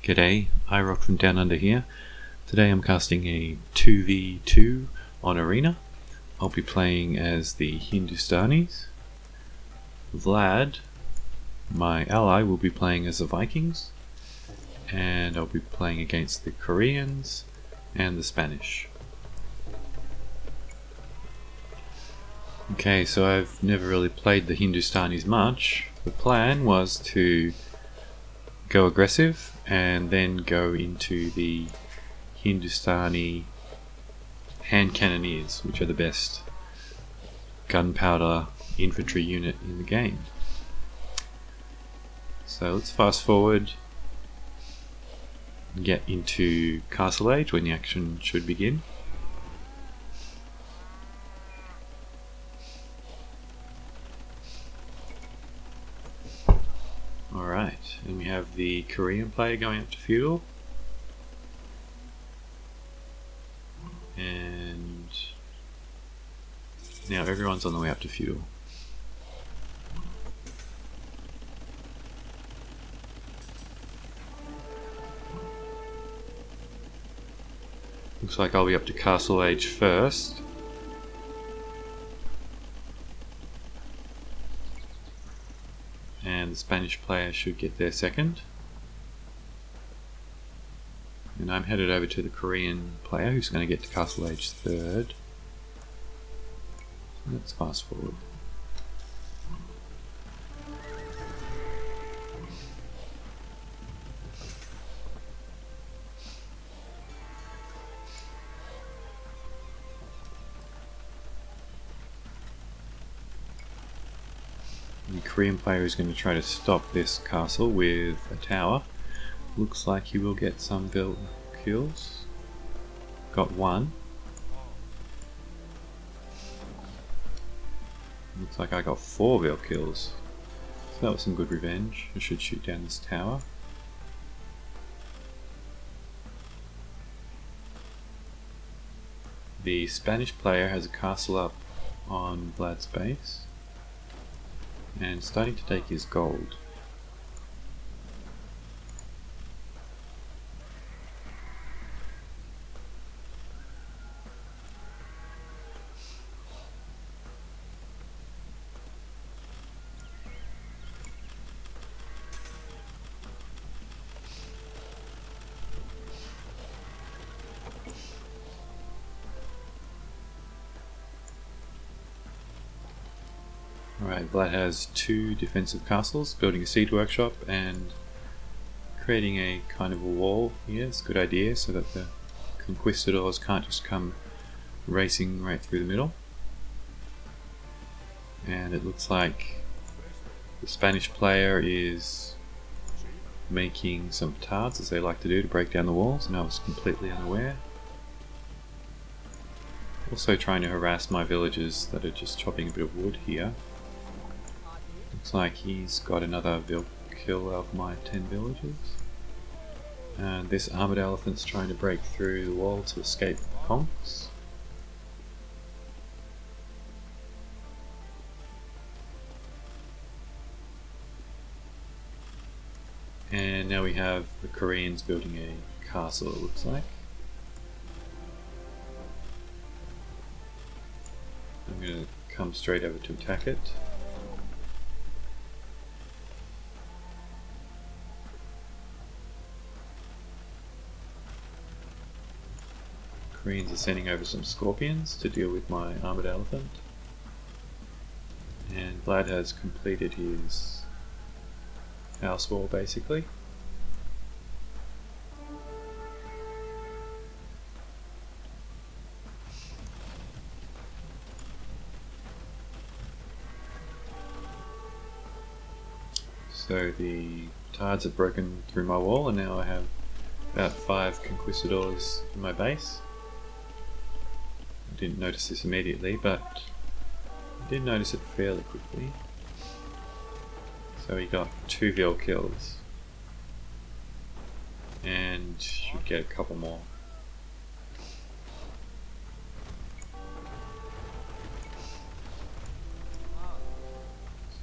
G'day, iRock from Down Under here. Today I'm casting a 2v2 on Arena. I'll be playing as the Hindustanis. Vlad, my ally, will be playing as the Vikings. And I'll be playing against the Koreans and the Spanish. Okay, so I've never really played the Hindustanis much. The plan was to go aggressive and then go into the Hindustani hand cannoneers, which are the best gunpowder infantry unit in the game. So let's fast forward and get into Castle Age when the action should begin. Alright, and we have the Korean player going up to feudal. And now everyone's on the way up to feudal. Looks like I'll be up to Castle Age first. And the Spanish player should get there second. And I'm headed over to the Korean player who's going to get to Castle Age third. So let's fast forward. The Korean player is going to try to stop this castle with a tower. Looks like he will get some kills. Got one. Looks like I got 4 Vil kills. So that was some good revenge. I should shoot down this tower. The Spanish player has a castle up on Vlad's base and starting to take his gold. Alright, Vlad has 2 defensive castles, building a siege workshop and creating a kind of a wall here. It's a good idea so that the conquistadors can't just come racing right through the middle. And it looks like the Spanish player is making some petards, as they like to do, to break down the walls, and I was completely unaware. Also trying to harass my villagers that are just chopping a bit of wood here. Looks like he's got another kill of my 10 villagers. And this armoured elephant's trying to break through the wall to escape conks. And now we have the Koreans building a castle, it looks like. I'm going to come straight over to attack it. Koreans are sending over some scorpions to deal with my armoured elephant. And Vlad has completed his house wall basically. So the petards have broken through my wall and now I have about 5 conquistadors in my base. I didn't notice this immediately, but I did notice it fairly quickly. So he got 2 Vil kills and should get a couple more.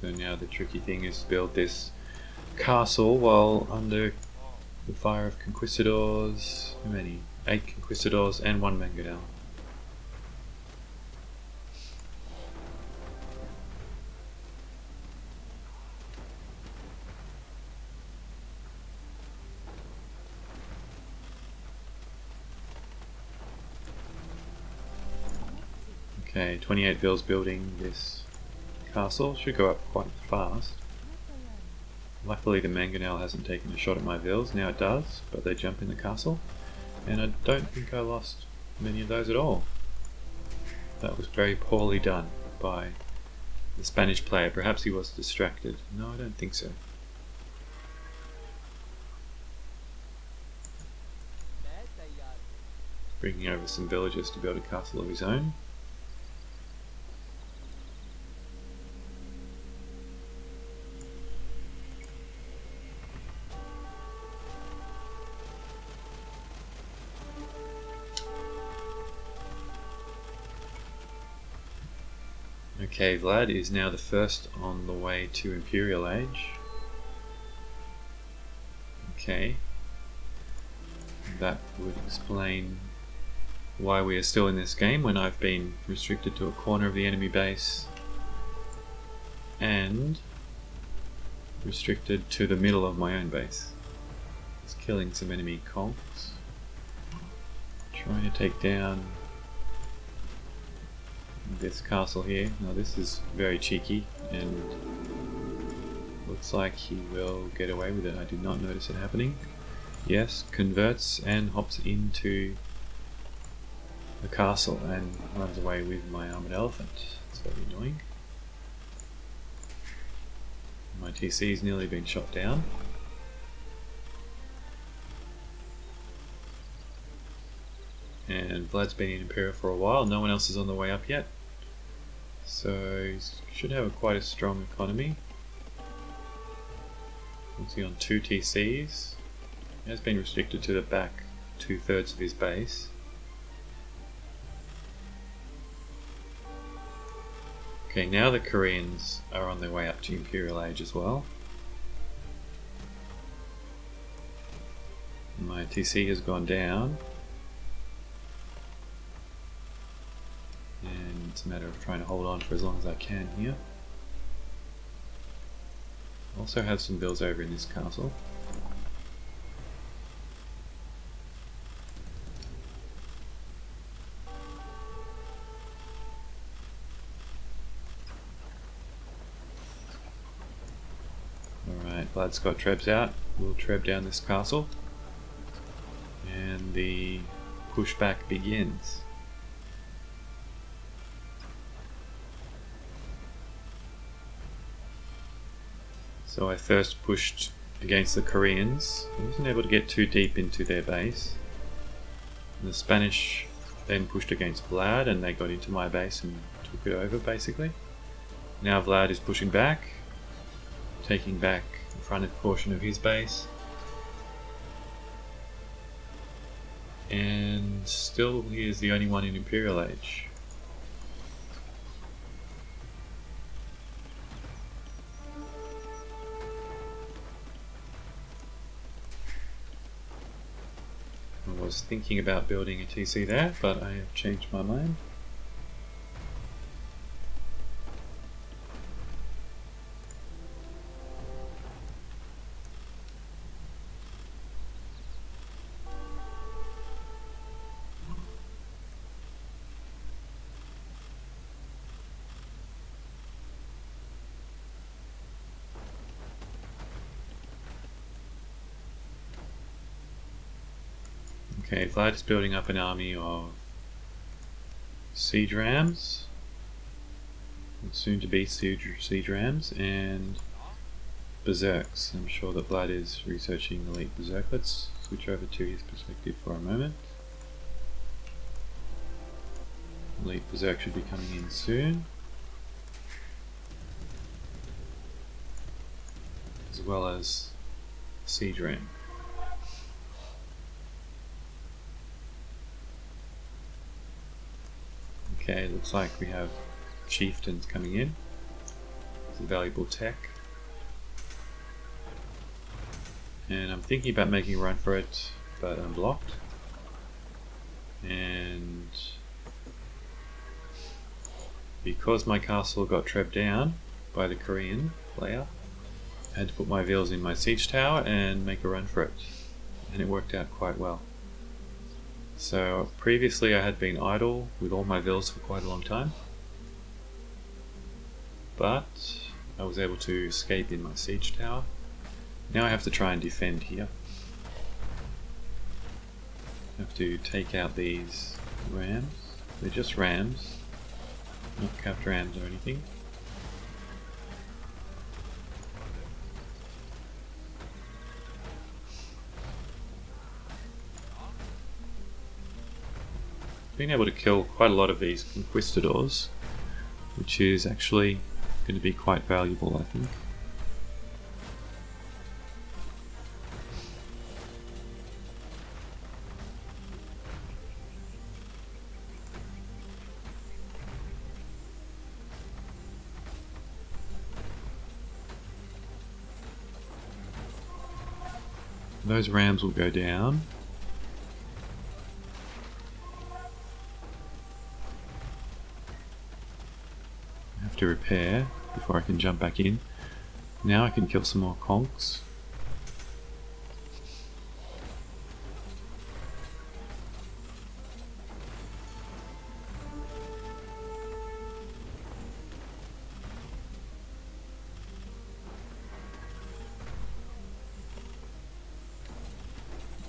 So now the tricky thing is to build this castle while under The fire of conquistadors. How many? 8 conquistadors and 1 mangonel. Okay, 28 vills building this castle. Should go up quite fast. Luckily the mangonel hasn't taken a shot at my vills. Now it does, but they jump in the castle. And I don't think I lost many of those at all. That was very poorly done by the Spanish player. Perhaps he was distracted. No, I don't think so. Bringing over some villagers to build a castle of his own. Okay, Vlad is now the first on the way to Imperial Age. Okay. That would explain why we are still in this game when I've been restricted to a corner of the enemy base and restricted to the middle of my own base. Just killing some enemy conks. Trying to take down this castle here. Now this is very cheeky and looks like he will get away with it. I did not notice it happening. Yes, converts and hops into the castle and runs away with my armored elephant. It's very annoying. My TC's nearly been shot down. And Vlad's been in Imperial for a while. No one else is on the way up yet. So he should have quite a strong economy. What's he on? 2 TCs. He has been restricted to the back 2/3 of his base. Okay, now the Koreans are on their way up to Imperial Age as well. My TC has gone down. And it's a matter of trying to hold on for as long as I can here. Also have some bills over in this castle. Alright, Vlad's got trebs out. We'll treb down this castle. And the pushback begins. So I first pushed against the Koreans. I wasn't able to get too deep into their base. And the Spanish then pushed against Vlad and they got into my base and took it over basically. Now Vlad is pushing back, taking back the front portion of his base. And still he is the only one in Imperial Age. I was thinking about building a TC there, but I have changed my mind. Okay, Vlad is building up an army of siege rams, soon to be siege rams, and berserks. I'm sure that Vlad is researching elite berserk. Let's switch over to his perspective for a moment. Elite berserk should be coming in soon, as well as siege ram. Okay, looks like we have chieftains coming in. It's a valuable tech. And I'm thinking about making a run for it, but I'm blocked. And because my castle got trebbed down by the Korean player, I had to put my Vils in my siege tower and make a run for it. And it worked out quite well. So previously I had been idle with all my Vils for quite a long time, but I was able to escape in my siege tower. Now I have to try and defend here. I have to take out these rams. They're just rams, not capped rams or anything. Been able to kill quite a lot of these conquistadors, which is actually going to be quite valuable, I think. Those rams will go down. To repair before I can jump back in. Now I can kill some more conks.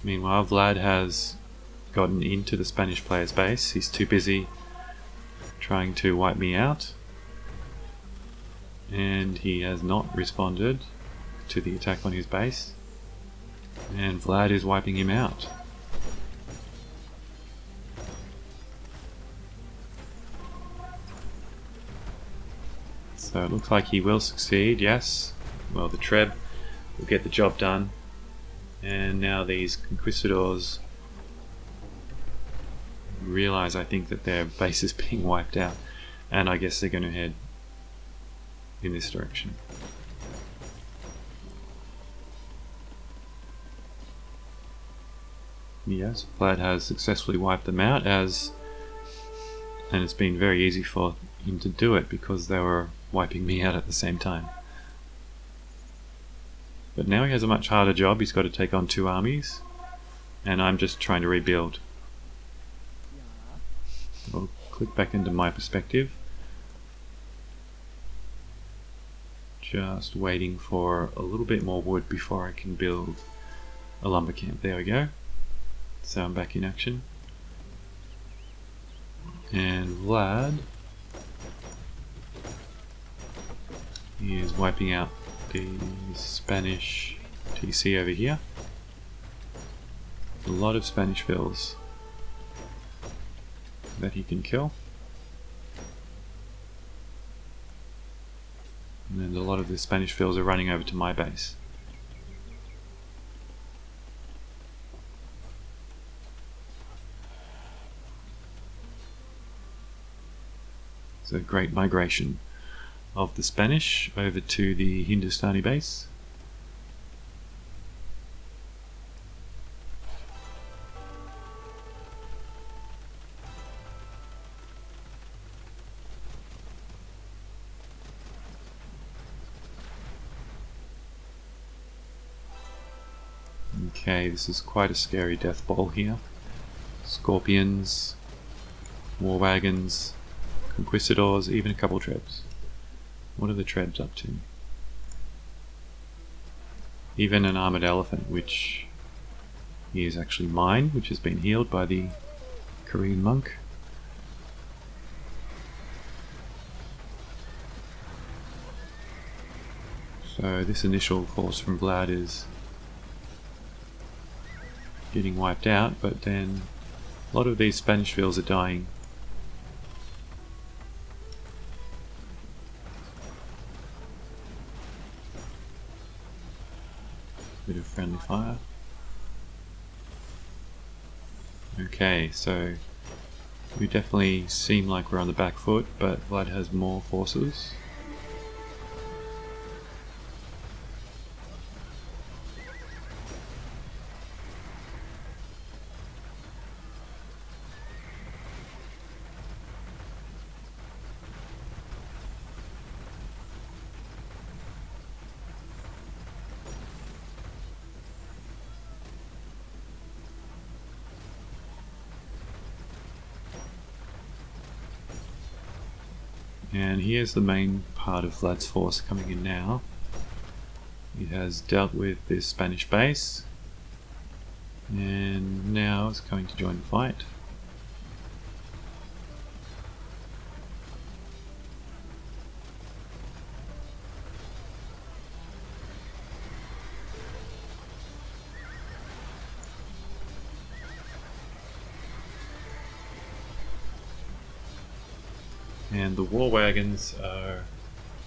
Meanwhile, Vlad has gotten into the Spanish player's base. He's too busy trying to wipe me out. And he has not responded to the attack on his base, and Vlad is wiping him out. So it looks like he will succeed, yes. Well, the Treb will get the job done, and now these conquistadors realize, I think, that their base is being wiped out, and I guess they're going to head in this direction. Yes, Vlad has successfully wiped them out, and it's been very easy for him to do it because they were wiping me out at the same time. But now he has a much harder job. He's got to take on 2 armies, and I'm just trying to rebuild. I'll click back into my perspective. Just waiting for a little bit more wood before I can build a lumber camp. There we go. So I'm back in action. And Vlad is wiping out the Spanish TC over here. A lot of Spanish Vils that he can kill. And a lot of the Spanish Vils are running over to my base. It's a great migration of the Spanish over to the Hindustani base. Okay, this is quite a scary death bowl here. Scorpions, war wagons, conquistadors, even a couple Trebs. What are the Trebs up to? Even an armored elephant, which is actually mine, which has been healed by the Korean monk. So this initial force from Vlad is getting wiped out, but then a lot of these Spanish Vils are dying. Bit of friendly fire. Okay, so we definitely seem like we're on the back foot, but Vlad has more forces. And here's the main part of Vlad's force coming in now. It has dealt with this Spanish base, and now it's going to join the fight. And the war wagons are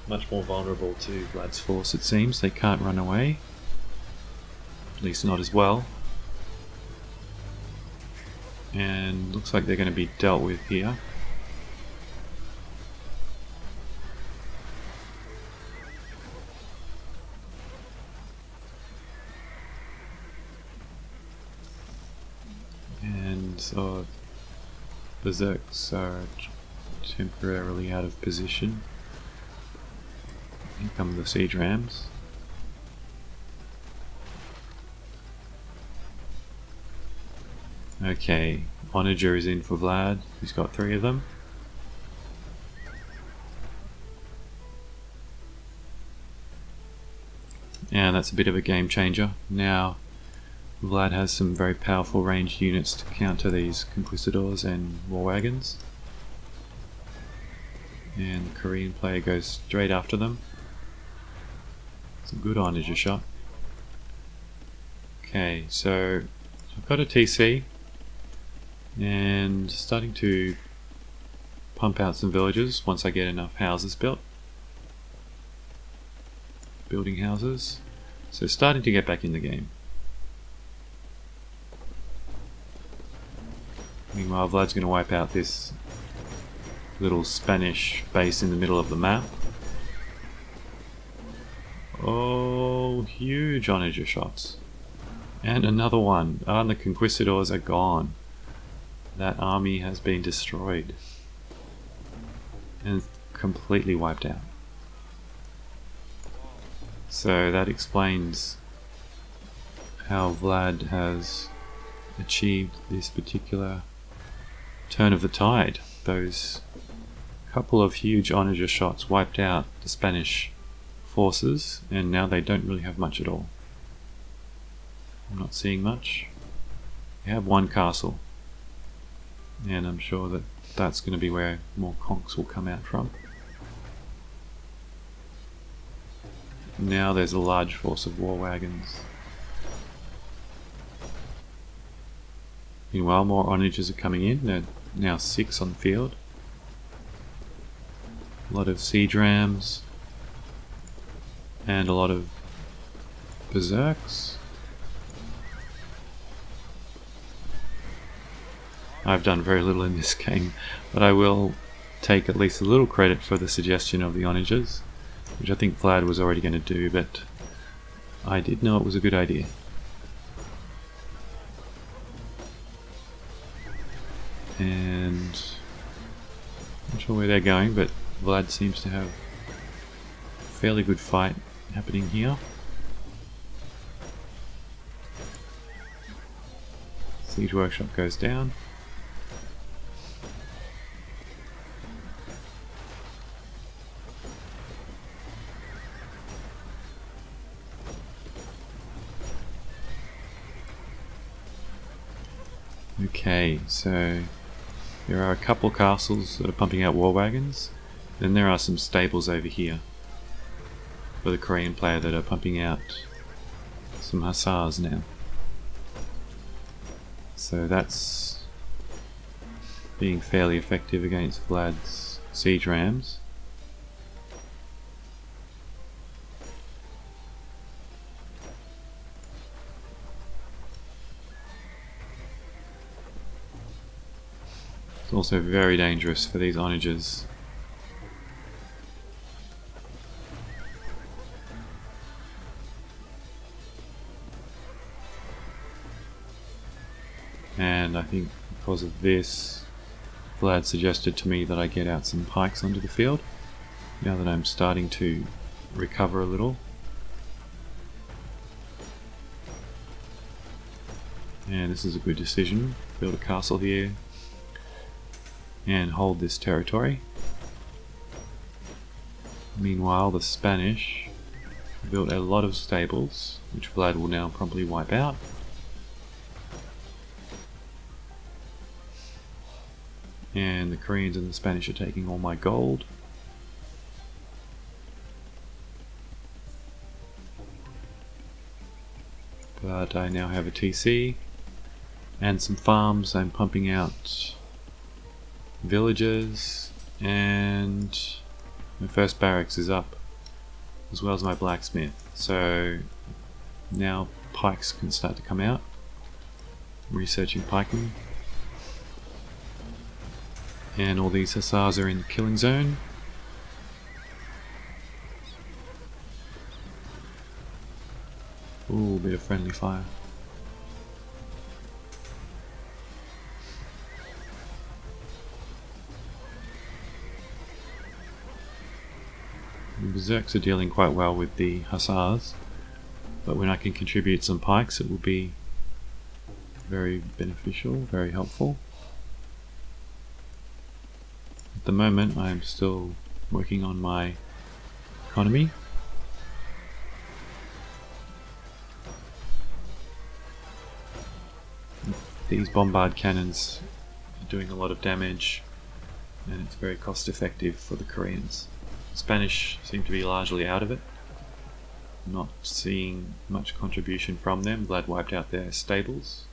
much more vulnerable to Vlad's force, it seems. They can't run away, at least not as well. And looks like they're going to be dealt with here. And so Berserks are temporarily out of position. Here come the siege rams. Okay, Onager is in for Vlad. He's got 3 of them. And that's a bit of a game changer. Now Vlad has some very powerful ranged units to counter these conquistadors and war wagons. And the Korean player goes straight after them. It's a good Onager shot. Okay, so I've got a TC and starting to pump out some villages once I get enough houses built. Building houses. So starting to get back in the game. Meanwhile, Vlad's going to wipe out this little Spanish base in the middle of the map. Oh, huge Onager shots. And another one. And the conquistadors are gone. That army has been destroyed. And completely wiped out. So that explains how Vlad has achieved this particular turn of the tide. Those couple of huge Onager shots wiped out the Spanish forces, and now they don't really have much at all. I'm not seeing much. They have 1 castle, and I'm sure that that's going to be where more conks will come out from. Now there's a large force of war wagons. Meanwhile, more Onagers are coming in. There are now 6 on the field. A lot of siege rams and a lot of berserks. I've done very little in this game, but I will take at least a little credit for the suggestion of the Onagers, which I think Vlad was already going to do, but I did know it was a good idea. And I'm not sure where they're going, but Vlad seems to have a fairly good fight happening here. Siege workshop goes down. Okay, so there are a couple of castles that are pumping out war wagons. Then there are some stables over here for the Korean player that are pumping out some hussars now. So that's being fairly effective against Vlad's siege rams. It's also very dangerous for these Onagers. And I think because of this, Vlad suggested to me that I get out some pikes onto the field, now that I'm starting to recover a little. And this is a good decision. Build a castle here and hold this territory. Meanwhile, the Spanish built a lot of stables, which Vlad will now probably wipe out. And the Koreans and the Spanish are taking all my gold. But I now have a TC and some farms. I'm pumping out villages, and my first barracks is up, as well as my blacksmith. So now pikes can start to come out. I'm researching pikemen. And all these hussars are in the killing zone. Ooh, a bit of friendly fire. The Berserks are dealing quite well with the hussars, but when I can contribute some pikes, it will be very beneficial, very helpful. At the moment, I am still working on my economy. These bombard cannons are doing a lot of damage, and it's very cost effective for the Koreans. The Spanish seem to be largely out of it. Not seeing much contribution from them. Vlad wiped out their stables.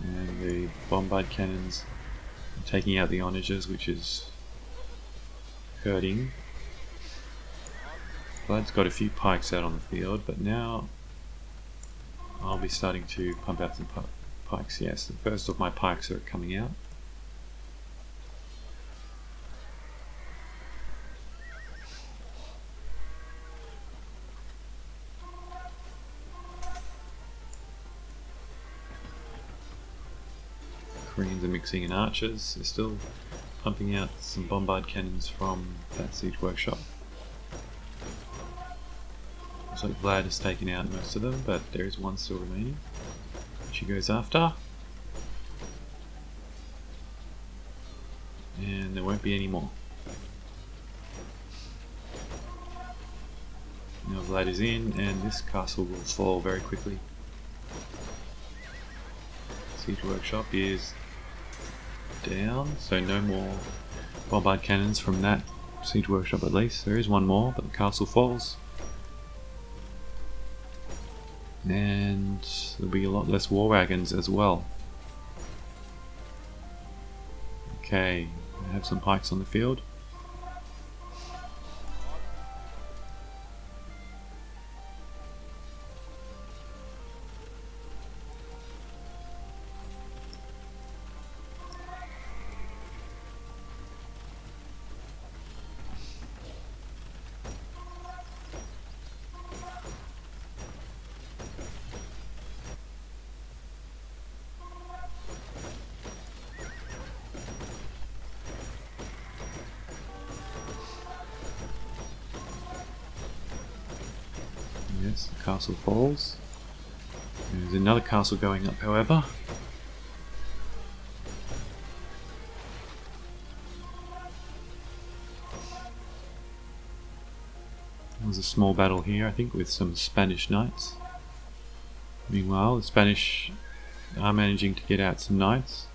And the bombard cannons are taking out the onagers, which is hurting. Vlad's got a few pikes out on the field, but now I'll be starting to pump out some pikes. Yes, the first of my pikes are coming out. Koreans are mixing in archers. They're still pumping out some bombard cannons from that siege workshop. Looks like Vlad has taken out most of them, but there is one still remaining, which he goes after. And there won't be any more. Now Vlad is in, and this castle will fall very quickly. Siege workshop is down, so no more bombard cannons from that siege workshop at least. There is one more, but the castle falls. And there'll be a lot less war wagons as well. Okay, I have some pikes on the field. Yes, the castle falls. There's another castle going up, however. There's a small battle here, I think, with some Spanish knights. Meanwhile, the Spanish are managing to get out some knights.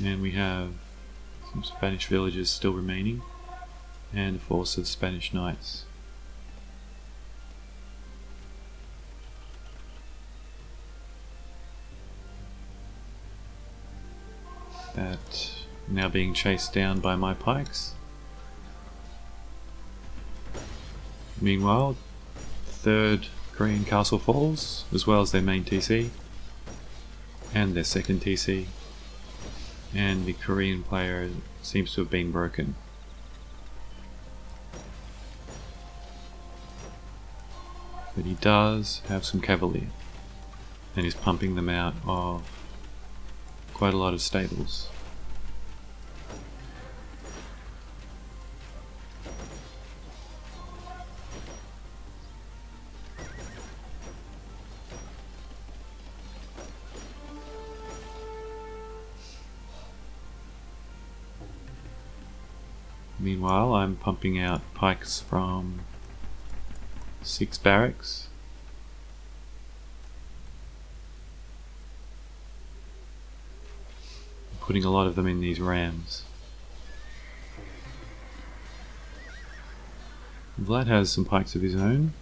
And we have some Spanish villages still remaining, and a force of Spanish knights. That now being chased down by my pikes. Meanwhile, third Korean castle falls, as well as their main TC and their second TC, and the Korean player seems to have been broken. But he does have some cavalry, and is pumping them out of quite a lot of stables. Meanwhile, I'm pumping out pikes from 6 barracks. Putting a lot of them in these rams. Vlad has some pikes of his own.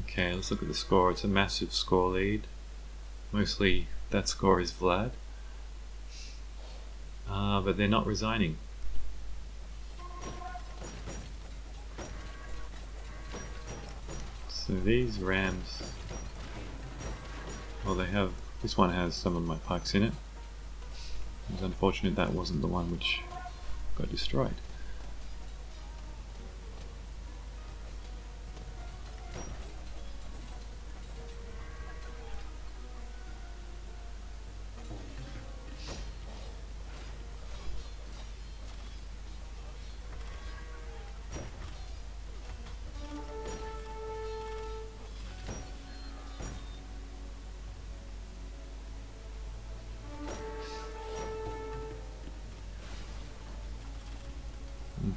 Okay, let's look at the score. It's a massive score lead. Mostly that score is Vlad. But they're not resigning. So these rams, well, this one has some of my pikes in it. It's unfortunate that wasn't the one which got destroyed.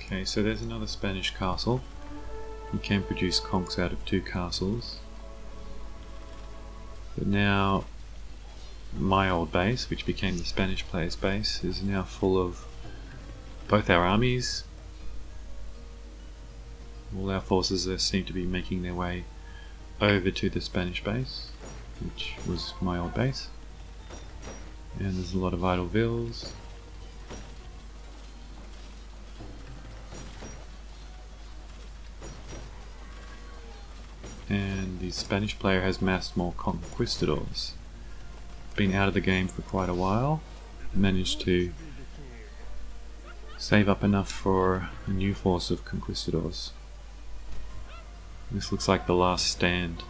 Okay, so there's another Spanish castle. You can produce conchs out of 2 castles. But now my old base, which became the Spanish player's base, is now full of both our armies. All our forces seem to be making their way over to the Spanish base, which was my old base. And there's a lot of idle vills. And the Spanish player has massed more conquistadors. Been out of the game for quite a while. Managed to save up enough for a new force of conquistadors. This looks like the last stand.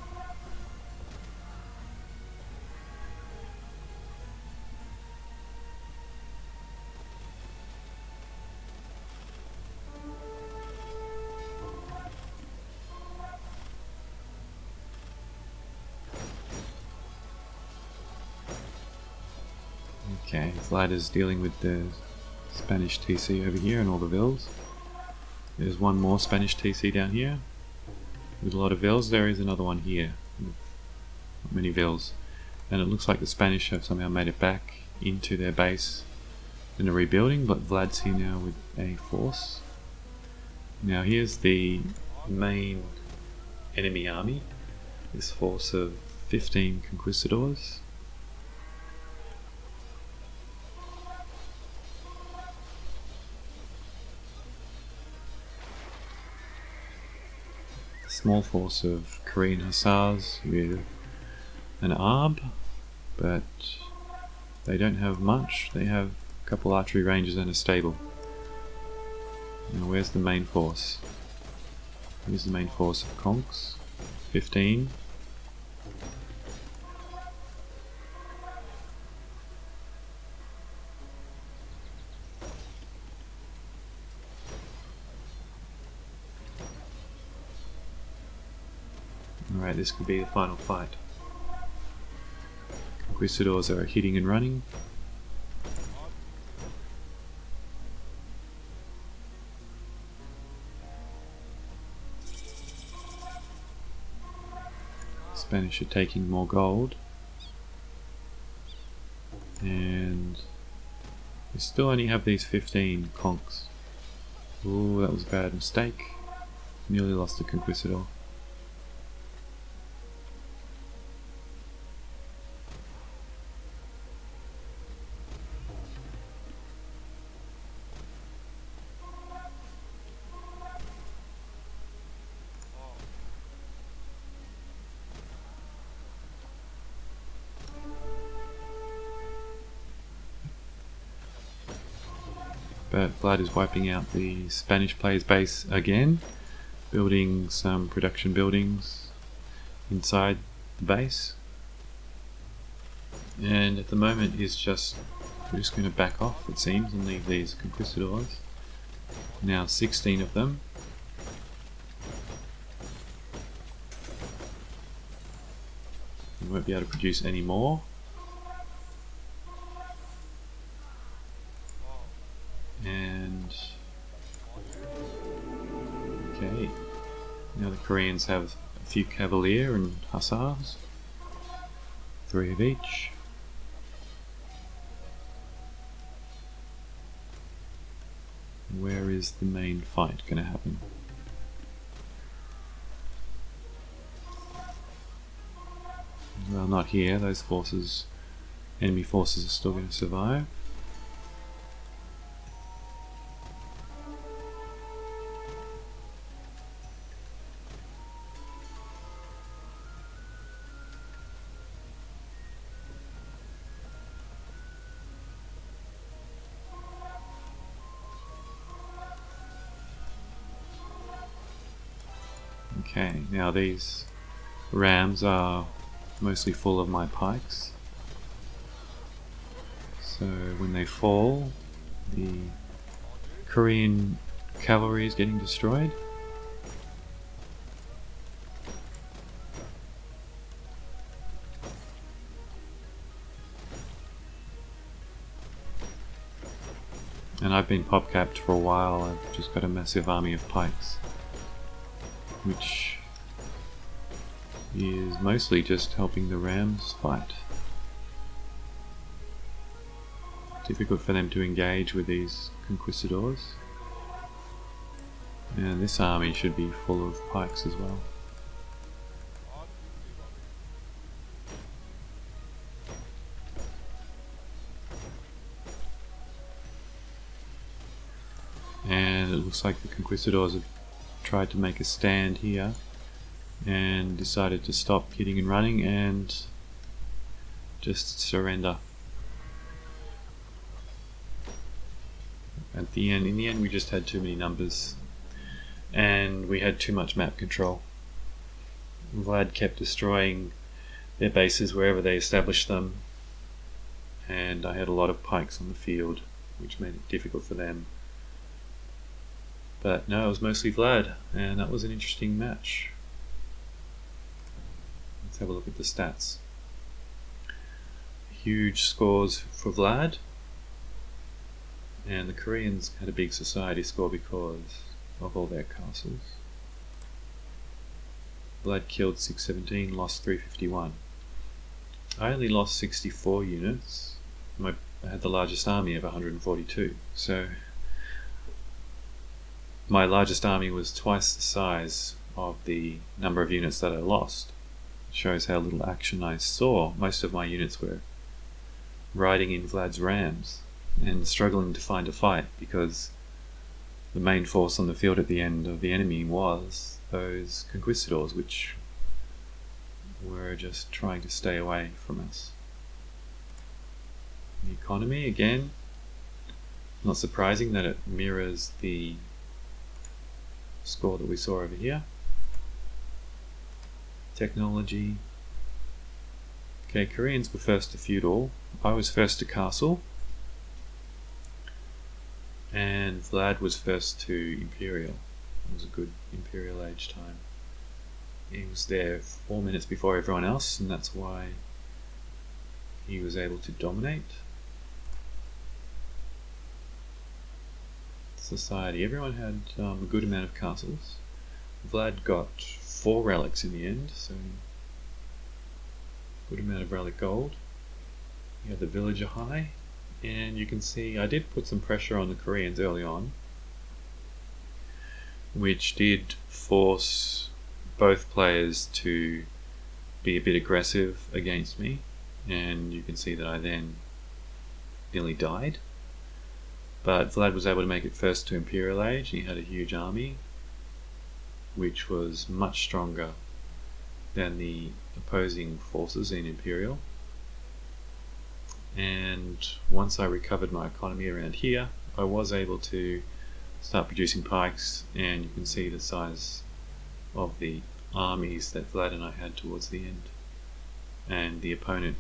Okay, Vlad is dealing with the Spanish TC over here and all the vills. There's one more Spanish TC down here with a lot of vills. There is another one here with not many vills. And it looks like the Spanish have somehow made it back into their base and are rebuilding, but Vlad's here now with a force. Now here's the main enemy army. This force of 15 conquistadors. Small force of Korean hussars with an arb, but they don't have much. They have a couple archery ranges and a stable. Now where's the main force? Here's the main force of conchs, 15. Alright, this could be the final fight. Conquistadors are hitting and running. Spanish are taking more gold. And we still only have these 15 conchs. Ooh, that was a bad mistake. Nearly lost a conquistador. but Vlad is wiping out the Spanish player's base again, building some production buildings inside the base. And at the moment we're just going to back off, it seems, and leave these conquistadors. Now 16 of them. We won't be able to produce any more. And okay, now the Koreans have a few cavalier and hussars, 3 of each. Where is the main fight going to happen? Well, not here. Those forces, enemy forces, are still going to survive. Okay, now these rams are mostly full of my pikes, so when they fall, the Korean cavalry is getting destroyed. And I've been pop-capped for a while. I've just got a massive army of pikes, which is mostly just helping the rams fight. Difficult for them to engage with these conquistadors. And this army should be full of pikes as well. And it looks like the conquistadors have tried to make a stand here and decided to stop hitting and running and just surrender. At the end, in the end, we just had too many numbers and we had too much map control. Vlad kept destroying their bases wherever they established them, and I had a lot of pikes on the field, which made it difficult for them. But no, it was mostly Vlad, and that was an interesting match. Let's have a look at the stats. Huge scores for Vlad, and the Koreans had a big society score because of all their castles. Vlad killed 617, lost 351. I only lost 64 units. I had the largest army of 142, so my largest army was twice the size of the number of units that I lost. It shows how little action I saw. Most of my units were riding in Vlad's rams and struggling to find a fight because the main force on the field at the end of the enemy was those conquistadors, which were just trying to stay away from us. The economy, again, not surprising that it mirrors the score that we saw over here. Technology. Okay, Koreans were first to feudal. I was first to castle. And Vlad was first to imperial. It was a good imperial age time. He was there 4 minutes before everyone else, and that's why he was able to dominate society. Everyone had a good amount of castles. Vlad got 4 relics in the end, so good amount of relic gold. He had the villager high, and you can see I did put some pressure on the Koreans early on, which did force both players to be a bit aggressive against me, and you can see that I then nearly died. But Vlad was able to make it first to Imperial Age. He had a huge army, which was much stronger than the opposing forces in Imperial. And once I recovered my economy around here, I was able to start producing pikes, and you can see the size of the armies that Vlad and I had towards the end. And the opponent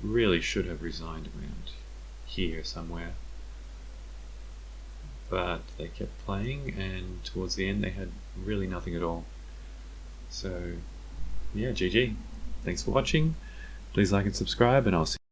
really should have resigned around here somewhere, but they kept playing, and towards the end they had really nothing at all. So yeah, GG. Thanks for watching. Please like and subscribe, and I'll see you